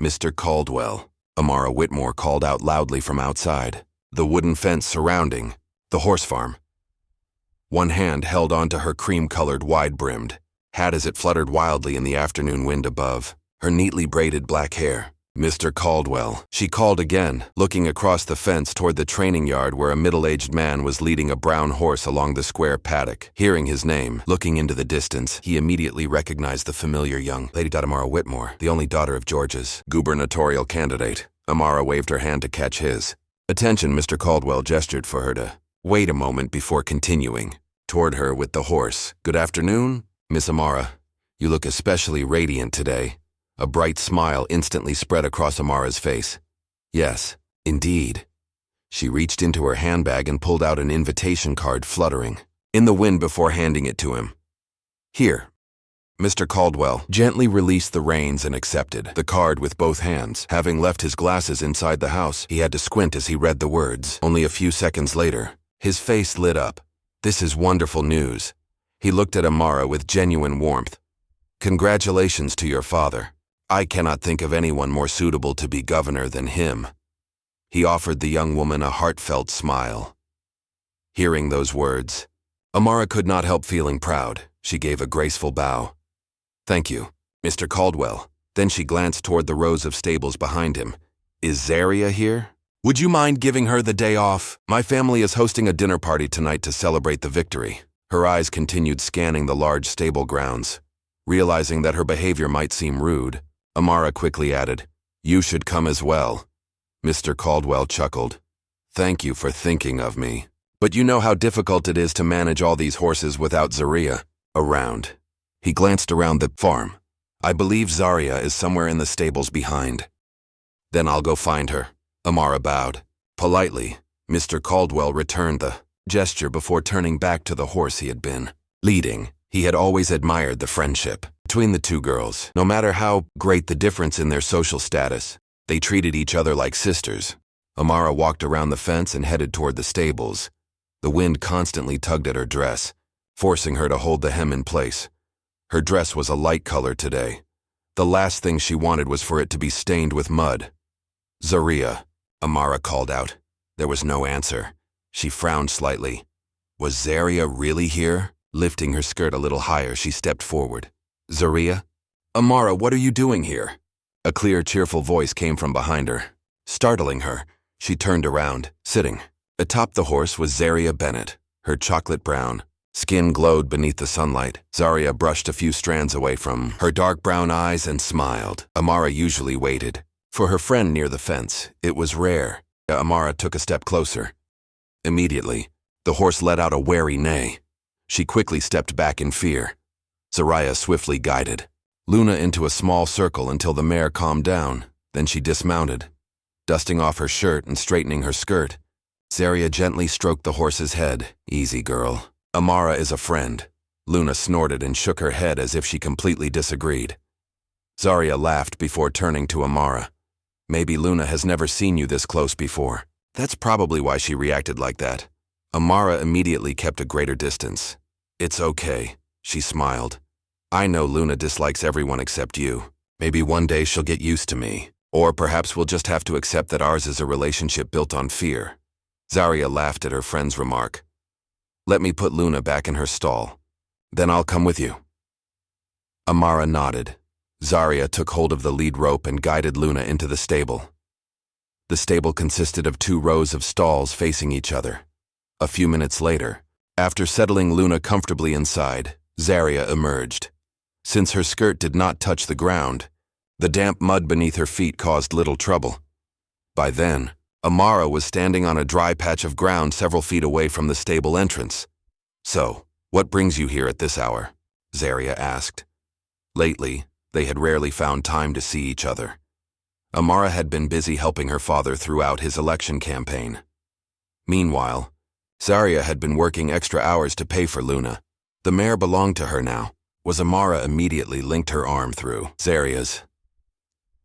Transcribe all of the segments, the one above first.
Mr. Caldwell, Amara Whitmore called out loudly from outside, the wooden fence surrounding the horse farm. One hand held onto her cream-colored wide-brimmed hat as it fluttered wildly in the afternoon wind above, her neatly braided black hair. Mr. Caldwell, she called again, looking across the fence toward the training yard where a middle-aged man was leading a brown horse along the square paddock. Hearing his name, looking into the distance, he immediately recognized the familiar young Lady Amara Whitmore, the only daughter of Georgia's gubernatorial candidate. Amara waved her hand to catch his attention. Mr. Caldwell gestured for her to wait a moment before continuing toward her with the horse. Good afternoon, Miss Amara. You look especially radiant today. A bright smile instantly spread across Amara's face. Yes, indeed. She reached into her handbag and pulled out an invitation card fluttering in the wind before handing it to him. Here. Mr. Caldwell gently released the reins and accepted the card with both hands. Having left his glasses inside the house, he had to squint as he read the words. Only a few seconds later, his face lit up. This is wonderful news. He looked at Amara with genuine warmth. Congratulations to your father. I cannot think of anyone more suitable to be governor than him. He offered the young woman a heartfelt smile. Hearing those words, Amara could not help feeling proud. She gave a graceful bow. Thank you, Mr. Caldwell. Then she glanced toward the rows of stables behind him. Is Zaria here? Would you mind giving her the day off? My family is hosting a dinner party tonight to celebrate the victory. Her eyes continued scanning the large stable grounds. Realizing that her behavior might seem rude, Amara quickly added, You should come as well. Mr. Caldwell chuckled. Thank you for thinking of me. But you know how difficult it is to manage all these horses without Zaria around. He glanced around the farm. I believe Zaria is somewhere in the stables behind. Then I'll go find her. Amara bowed. Politely, Mr. Caldwell returned the gesture before turning back to the horse he had been leading. He had always admired the friendship between the two girls. No matter how great the difference in their social status, they treated each other like sisters. Amara walked around the fence and headed toward the stables. The wind constantly tugged at her dress, forcing her to hold the hem in place. Her dress was a light color today. The last thing she wanted was for it to be stained with mud. Zaria, Amara called out. There was no answer. She frowned slightly. Was Zaria really here? Lifting her skirt a little higher, she stepped forward. Zaria? Amara, what are you doing here? A clear, cheerful voice came from behind her. Startling her, she turned around, sitting. Atop the horse was Zaria Bennett. Her chocolate brown skin glowed beneath the sunlight. Zaria brushed a few strands away from her dark brown eyes and smiled. Amara usually waited for her friend near the fence. It was rare. Amara took a step closer. Immediately, the horse let out a wary neigh. She quickly stepped back in fear. Zaria swiftly guided Luna into a small circle until the mare calmed down. Then she dismounted. Dusting off her shirt and straightening her skirt, Zaria gently stroked the horse's head. Easy, girl. Amara is a friend. Luna snorted and shook her head as if she completely disagreed. Zaria laughed before turning to Amara. Maybe Luna has never seen you this close before. That's probably why she reacted like that. Amara immediately kept a greater distance. It's okay, she smiled. I know Luna dislikes everyone except you. Maybe one day she'll get used to me. Or perhaps we'll just have to accept that ours is a relationship built on fear. Zaria laughed at her friend's remark. Let me put Luna back in her stall. Then I'll come with you. Amara nodded. Zaria took hold of the lead rope and guided Luna into the stable. The stable consisted of 2 rows of stalls facing each other. A few minutes later, after settling Luna comfortably inside, Zaria emerged. Since her skirt did not touch the ground, the damp mud beneath her feet caused little trouble. By then, Amara was standing on a dry patch of ground several feet away from the stable entrance. So, what brings you here at this hour? Zaria asked. Lately, they had rarely found time to see each other. Amara had been busy helping her father throughout his election campaign. Meanwhile, Zaria had been working extra hours to pay for Luna. The mare belonged to her now. Amara immediately linked her arm through Zaria's.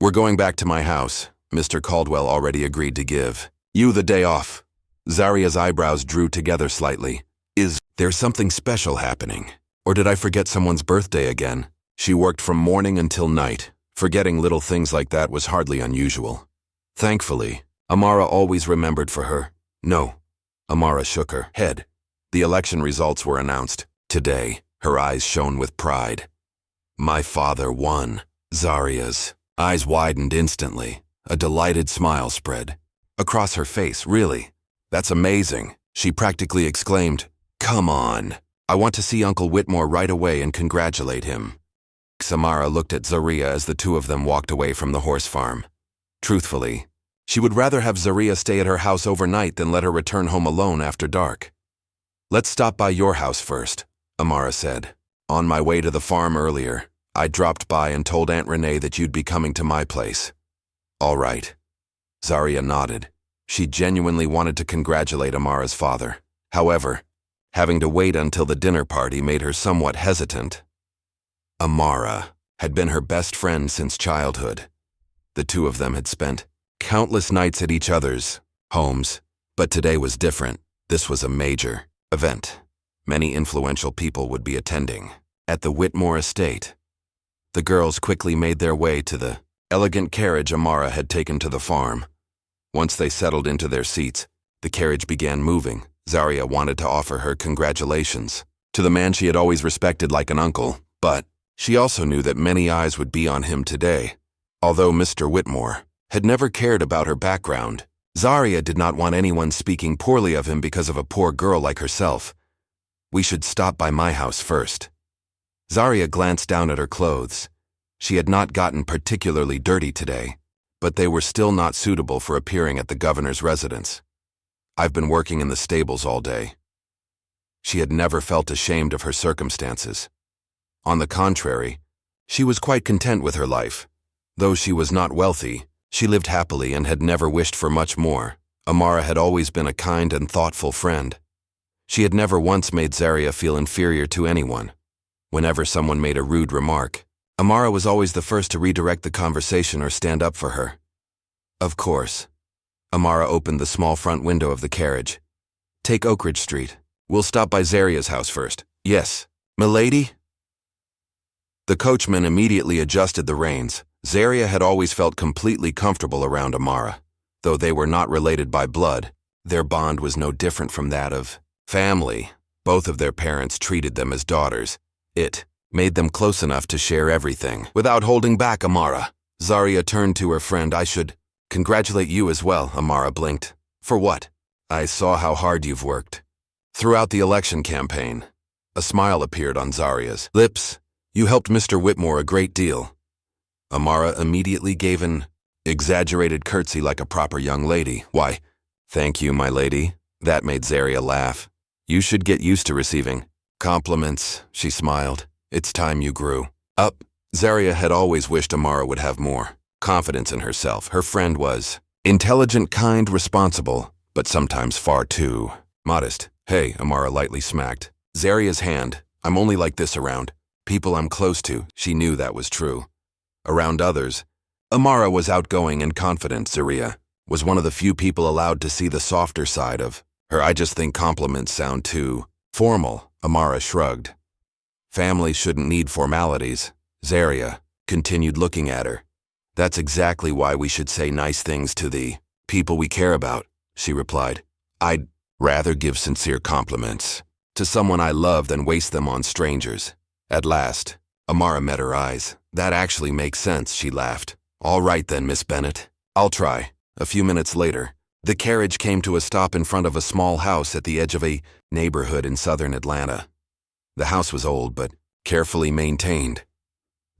We're going back to my house. Mr. Caldwell already agreed to give you the day off. Zaria's eyebrows drew together slightly. Is there something special happening? Or did I forget someone's birthday again? She worked from morning until night, Forgetting little things like that was hardly unusual. Thankfully, Amara always remembered for her. No. Amara shook her head. The election results were announced. Today, her eyes shone with pride. My father won. Zaria's eyes widened instantly. A delighted smile spread across her face. Really? That's amazing, she practically exclaimed. Come on. I want to see Uncle Whitmore right away and congratulate him. Amara looked at Zaria as the two of them walked away from the horse farm. Truthfully, she would rather have Zaria stay at her house overnight than let her return home alone after dark. Let's stop by your house first, Amara said. On my way to the farm earlier, I dropped by and told Aunt Renee that you'd be coming to my place. All right. Zaria nodded. She genuinely wanted to congratulate Amara's father. However, having to wait until the dinner party made her somewhat hesitant. Amara had been her best friend since childhood. The two of them had spent countless nights at each other's homes, but today was different. This was a major event. Many influential people would be attending. At the Whitmore estate, the girls quickly made their way to the elegant carriage Amara had taken to the farm. Once they settled into their seats, the carriage began moving. Zaria wanted to offer her congratulations to the man she had always respected like an uncle, but she also knew that many eyes would be on him today. Although Mr. Whitmore had never cared about her background, Zaria did not want anyone speaking poorly of him because of a poor girl like herself. We should stop by my house first. Zaria glanced down at her clothes. She had not gotten particularly dirty today, but they were still not suitable for appearing at the governor's residence. I've been working in the stables all day. She had never felt ashamed of her circumstances. On the contrary, she was quite content with her life. Though she was not wealthy, she lived happily and had never wished for much more. Amara had always been a kind and thoughtful friend. She had never once made Zaria feel inferior to anyone. Whenever someone made a rude remark, Amara was always the first to redirect the conversation or stand up for her. Of course. Amara opened the small front window of the carriage. Take Oak Ridge Street. We'll stop by Zaria's house first. Yes. Milady? The coachman immediately adjusted the reins. Zaria had always felt completely comfortable around Amara. Though they were not related by blood, their bond was no different from that of family. Both of their parents treated them as daughters. It made them close enough to share everything. Without holding back, Amara, Zaria turned to her friend. I should congratulate you as well, Amara blinked. For what? I saw how hard you've worked throughout the election campaign. A smile appeared on Zaria's lips. You helped Mr. Whitmore a great deal. Amara immediately gave an exaggerated curtsy like a proper young lady. Why, thank you, my lady. That made Zaria laugh. You should get used to receiving compliments, she smiled. It's time you grew up. Zaria had always wished Amara would have more confidence in herself. Her friend was intelligent, kind, responsible, but sometimes far too modest. Hey, Amara lightly smacked Zaria's hand. I'm only like this around people I'm close to. She knew that was true. Around others, Amara was outgoing and confident. Zaria was one of the few people allowed to see the softer side of her. I just think compliments sound too formal, Amara shrugged. Family shouldn't need formalities. Zaria continued looking at her. That's exactly why we should say nice things to the people we care about, she replied. I'd rather give sincere compliments to someone I love than waste them on strangers. At last, Amara met her eyes. That actually makes sense, she laughed. All right then, Miss Bennett. I'll try. A few minutes later, the carriage came to a stop in front of a small house at the edge of a neighborhood in southern Atlanta. The house was old but carefully maintained.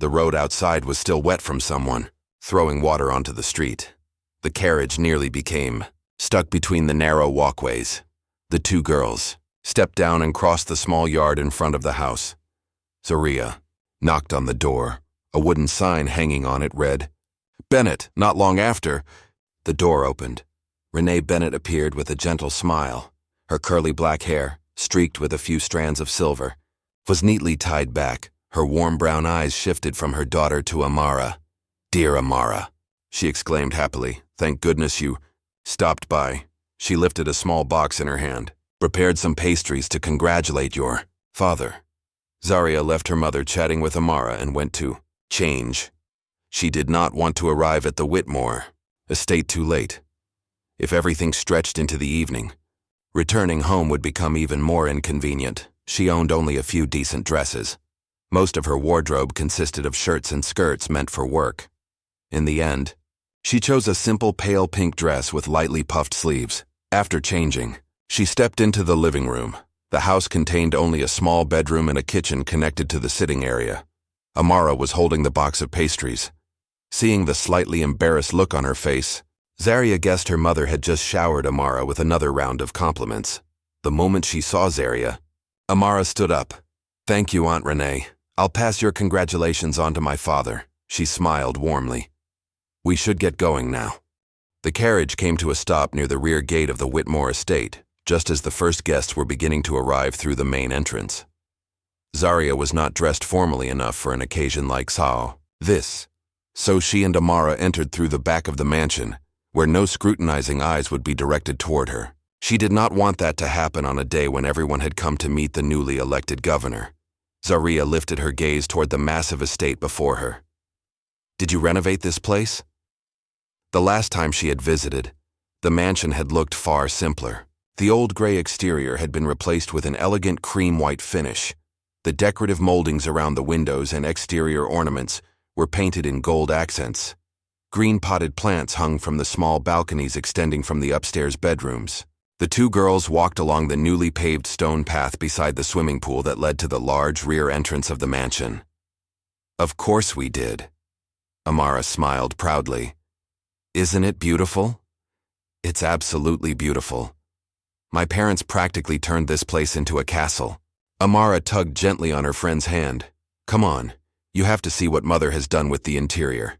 The road outside was still wet from someone throwing water onto the street. The carriage nearly became stuck between the narrow walkways. The two girls stepped down and crossed the small yard in front of the house. Zaria knocked on the door. A wooden sign hanging on it read, Bennett. Not long after, the door opened. Renee Bennett appeared with a gentle smile. Her curly black hair, streaked with a few strands of silver, was neatly tied back. Her warm brown eyes shifted from her daughter to Amara. Dear Amara, she exclaimed happily. Thank goodness you stopped by. She lifted a small box in her hand. Prepared some pastries to congratulate your father. Zaria left her mother chatting with Amara and went to change. She did not want to arrive at the Whitmore estate too late. If everything stretched into the evening, returning home would become even more inconvenient. She owned only a few decent dresses. Most of her wardrobe consisted of shirts and skirts meant for work. In the end, she chose a simple pale pink dress with lightly puffed sleeves. After changing, she stepped into the living room. The house contained only a small bedroom and a kitchen connected to the sitting area. Amara was holding the box of pastries. Seeing the slightly embarrassed look on her face, Zaria guessed her mother had just showered Amara with another round of compliments. The moment she saw Zaria, Amara stood up. "Thank you, Aunt Renee. I'll pass your congratulations on to my father." She smiled warmly. "We should get going now." The carriage came to a stop near the rear gate of the Whitmore estate, just as the first guests were beginning to arrive through the main entrance. Zaria was not dressed formally enough for an occasion like this, so she and Amara entered through the back of the mansion, where no scrutinizing eyes would be directed toward her. She did not want that to happen on a day when everyone had come to meet the newly elected governor. Zaria lifted her gaze toward the massive estate before her. "Did you renovate this place?" The last time she had visited, the mansion had looked far simpler. The old gray exterior had been replaced with an elegant cream-white finish. The decorative moldings around the windows and exterior ornaments were painted in gold accents. Green potted plants hung from the small balconies extending from the upstairs bedrooms. The two girls walked along the newly paved stone path beside the swimming pool that led to the large rear entrance of the mansion. "Of course we did." Amara smiled proudly. "Isn't it beautiful?" "It's absolutely beautiful. My parents practically turned this place into a castle." Amara tugged gently on her friend's hand. "Come on, you have to see what Mother has done with the interior."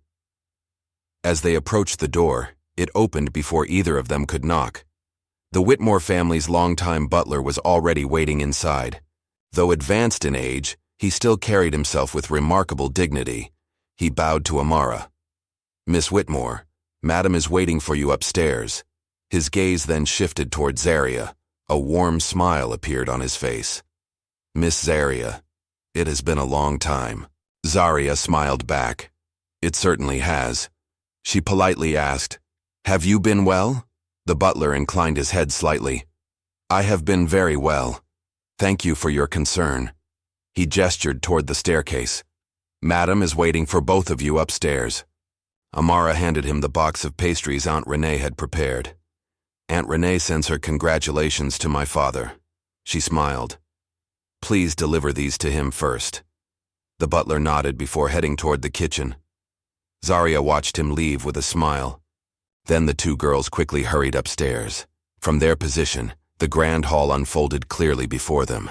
As they approached the door, it opened before either of them could knock. The Whitmore family's longtime butler was already waiting inside. Though advanced in age, he still carried himself with remarkable dignity. He bowed to Amara. "Miss Whitmore, Madam is waiting for you upstairs." His gaze then shifted toward Zaria. A warm smile appeared on his face. "Miss Zaria, it has been a long time." Zaria smiled back. "It certainly has." She politely asked, "Have you been well?" The butler inclined his head slightly. "I have been very well. Thank you for your concern." He gestured toward the staircase. "Madam is waiting for both of you upstairs." Amara handed him the box of pastries Aunt Renee had prepared. "Aunt Renee sends her congratulations to my father." She smiled. "Please deliver these to him first." The butler nodded before heading toward the kitchen. Zaria watched him leave with a smile. Then the two girls quickly hurried upstairs. From their position, the grand hall unfolded clearly before them.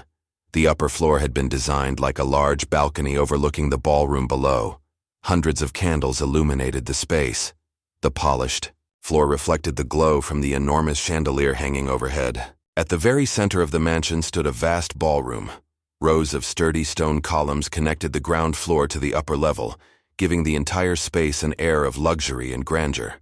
The upper floor had been designed like a large balcony overlooking the ballroom below. Hundreds of candles illuminated the space. The polished floor reflected the glow from the enormous chandelier hanging overhead. At the very center of the mansion stood a vast ballroom. Rows of sturdy stone columns connected the ground floor to the upper level, giving the entire space an air of luxury and grandeur.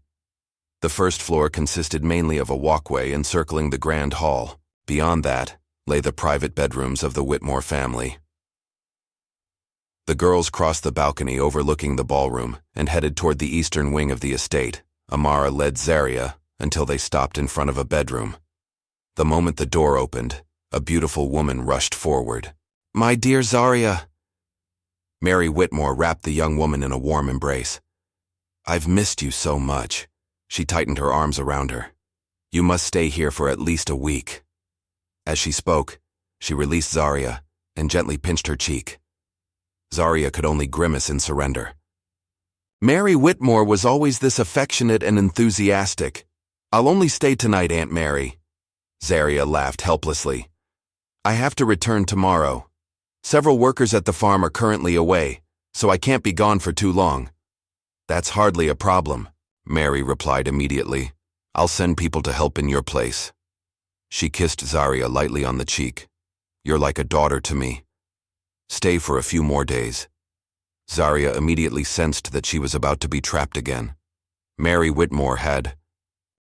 The first floor consisted mainly of a walkway encircling the grand hall. Beyond that lay the private bedrooms of the Whitmore family. The girls crossed the balcony overlooking the ballroom and headed toward the eastern wing of the estate. Amara led Zaria until they stopped in front of a bedroom. The moment the door opened, a beautiful woman rushed forward. "My dear Zaria." Mary Whitmore wrapped the young woman in a warm embrace. "I've missed you so much." She tightened her arms around her. "You must stay here for at least a week." As she spoke, she released Zaria and gently pinched her cheek. Zaria could only grimace in surrender. "Mary Whitmore was always this affectionate and enthusiastic. I'll only stay tonight, Aunt Mary." Zaria laughed helplessly. "I have to return tomorrow. Several workers at the farm are currently away, so I can't be gone for too long." "That's hardly a problem," Mary replied immediately. "I'll send people to help in your place." She kissed Zaria lightly on the cheek. "You're like a daughter to me. Stay for a few more days." Zaria immediately sensed that she was about to be trapped again. Mary Whitmore had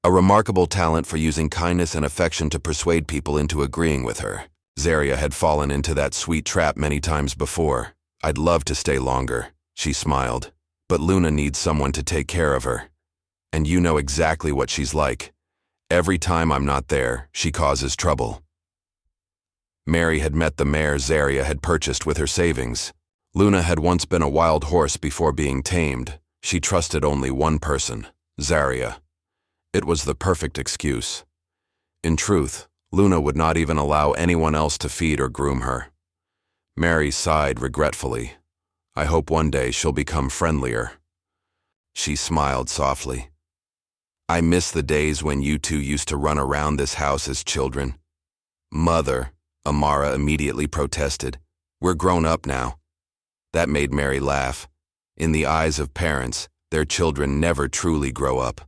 a remarkable talent for using kindness and affection to persuade people into agreeing with her. Zaria had fallen into that sweet trap many times before. "I'd love to stay longer," she smiled. But Luna needs someone to take care of her. And you know exactly what she's like. Every time I'm not there, she causes trouble. Mary had met the mare Zaria had purchased with her savings. Luna had once been a wild horse before being tamed. She trusted only one person, Zaria. It was the perfect excuse. In truth, Luna would not even allow anyone else to feed or groom her. Mary sighed regretfully. I hope one day she'll become friendlier. She smiled softly. I miss the days when you two used to run around this house as children. Mother, Amara immediately protested. We're grown up now. That made Mary laugh. In the eyes of parents, their children never truly grow up.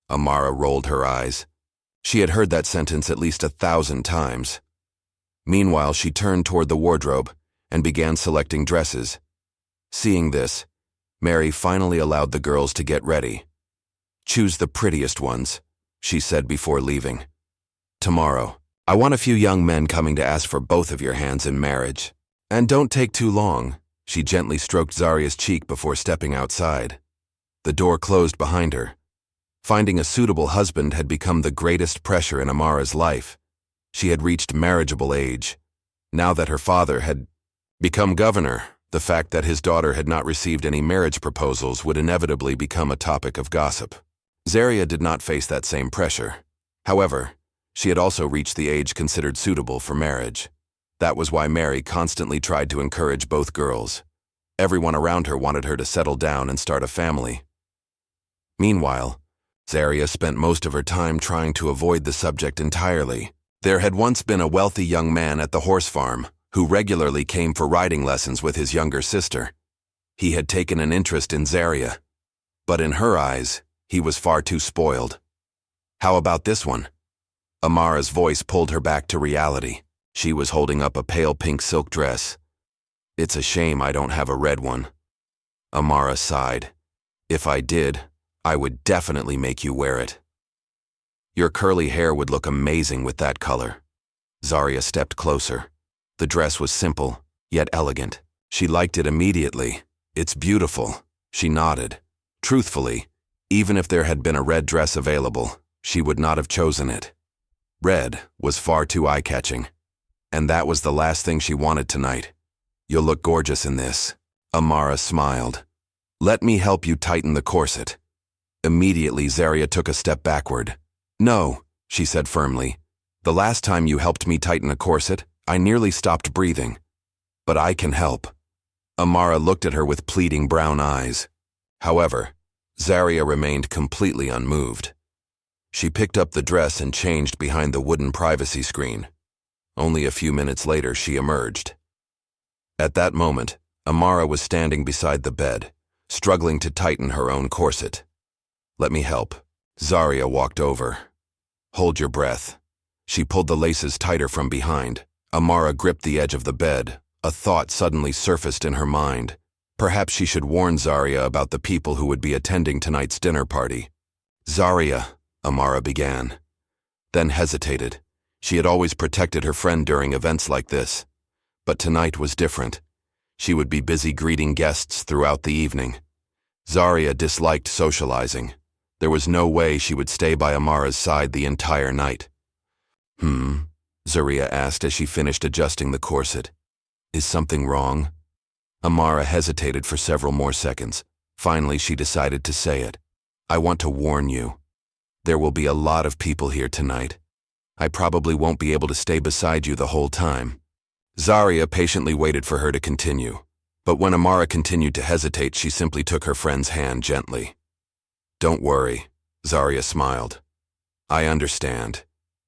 Amara rolled her eyes. She had heard that sentence at least 1,000 times. Meanwhile, she turned toward the wardrobe and began selecting dresses. Seeing this, Mary finally allowed the girls to get ready. Choose the prettiest ones, she said before leaving. Tomorrow, I want a few young men coming to ask for both of your hands in marriage. And don't take too long. She gently stroked Zaria's cheek before stepping outside. The door closed behind her. Finding a suitable husband had become the greatest pressure in Amara's life. She had reached marriageable age. Now that her father had become governor, the fact that his daughter had not received any marriage proposals would inevitably become a topic of gossip. Zaria did not face that same pressure. However, she had also reached the age considered suitable for marriage. That was why Mary constantly tried to encourage both girls. Everyone around her wanted her to settle down and start a family. Meanwhile, Zaria spent most of her time trying to avoid the subject entirely. There had once been a wealthy young man at the horse farm who regularly came for riding lessons with his younger sister. He had taken an interest in Zaria, but in her eyes, he was far too spoiled. How about this one? Amara's voice pulled her back to reality. She was holding up a pale pink silk dress. It's a shame I don't have a red one. Amara sighed. If I did, I would definitely make you wear it. Your curly hair would look amazing with that color. Zaria stepped closer. The dress was simple, yet elegant. She liked it immediately. It's beautiful. She nodded. Truthfully, even if there had been a red dress available, she would not have chosen it. Red was far too eye-catching. And that was the last thing she wanted tonight. You'll look gorgeous in this. Amara smiled. Let me help you tighten the corset. Immediately, Zaria took a step backward. No, she said firmly. The last time you helped me tighten a corset, I nearly stopped breathing. But I can help. Amara looked at her with pleading brown eyes. However, Zaria remained completely unmoved. She picked up the dress and changed behind the wooden privacy screen. Only a few minutes later, she emerged. At that moment, Amara was standing beside the bed, struggling to tighten her own corset. Let me help. Zaria walked over. Hold your breath. She pulled the laces tighter from behind. Amara gripped the edge of the bed. A thought suddenly surfaced in her mind. Perhaps she should warn Zaria about the people who would be attending tonight's dinner party. Zaria, Amara began, then hesitated. She had always protected her friend during events like this. But tonight was different. She would be busy greeting guests throughout the evening. Zaria disliked socializing. There was no way she would stay by Amara's side the entire night. Zaria asked as she finished adjusting the corset. Is something wrong? Amara hesitated for several more seconds. Finally, she decided to say it. I want to warn you. There will be a lot of people here tonight. I probably won't be able to stay beside you the whole time. Zaria patiently waited for her to continue. But when Amara continued to hesitate, she simply took her friend's hand gently. Don't worry, Zaria smiled. I understand.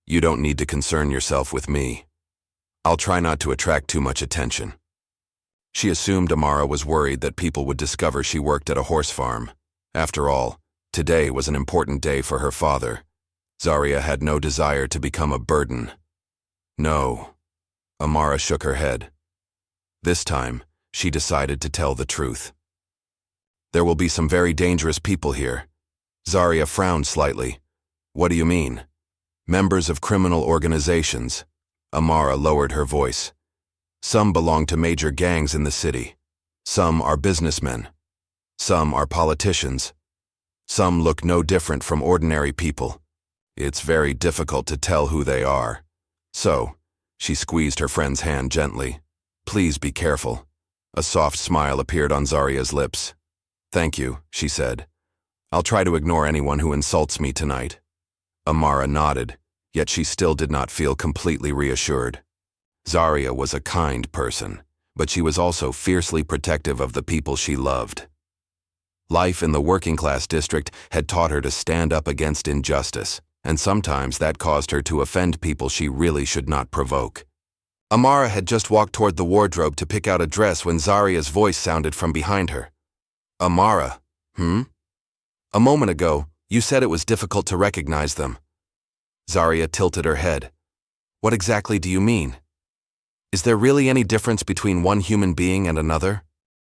You don't need to concern yourself with me. I'll try not to attract too much attention. She assumed Amara was worried that people would discover she worked at a horse farm. After all, today was an important day for her father. Zaria had no desire to become a burden. No. Amara shook her head. This time, she decided to tell the truth. There will be some very dangerous people here. Zaria frowned slightly. What do you mean? Members of criminal organizations. Amara lowered her voice. Some belong to major gangs in the city. Some are businessmen. Some are politicians. Some look no different from ordinary people. It's very difficult to tell who they are. So, she squeezed her friend's hand gently. Please be careful. A soft smile appeared on Zaria's lips. Thank you, she said. I'll try to ignore anyone who insults me tonight. Amara nodded, yet she still did not feel completely reassured. Zaria was a kind person, but she was also fiercely protective of the people she loved. Life in the working-class district had taught her to stand up against injustice, and sometimes that caused her to offend people she really should not provoke. Amara had just walked toward the wardrobe to pick out a dress when Zaria's voice sounded from behind her. Amara, A moment ago, you said it was difficult to recognize them. Zaria tilted her head. What exactly do you mean? Is there really any difference between one human being and another?